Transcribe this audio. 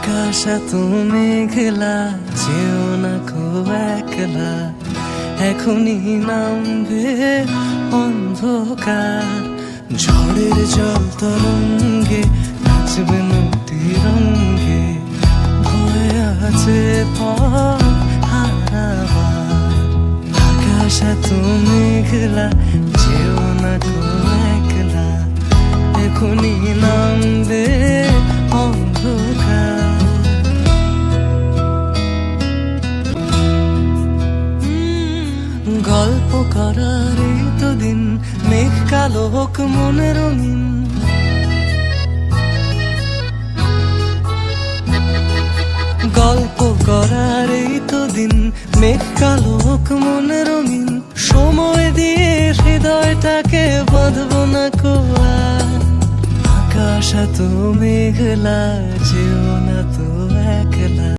আকাশ এত মেঘলা, যেও না কো একলা, এখনই নামবে অন্ধকার। ঝড়ের জল তরঙ্গে নাচবে নদী রঙ্গে, ভয় আছে পথ হারাবার। আকাশ এত মেঘলা, যেও না কো একলা, এখনই নামবে অন্ধকার। গল্প করার এই তো দিন, মেঘ কালো হোক মনে রঙিন। গল্প করার এই তো দিন, মেঘ কালো হোক মনে রঙিন। সময় দিয়ে হৃদয়টাকে বাঁধবো না কো আর। আকাশ এত মেঘলা, যেও না তো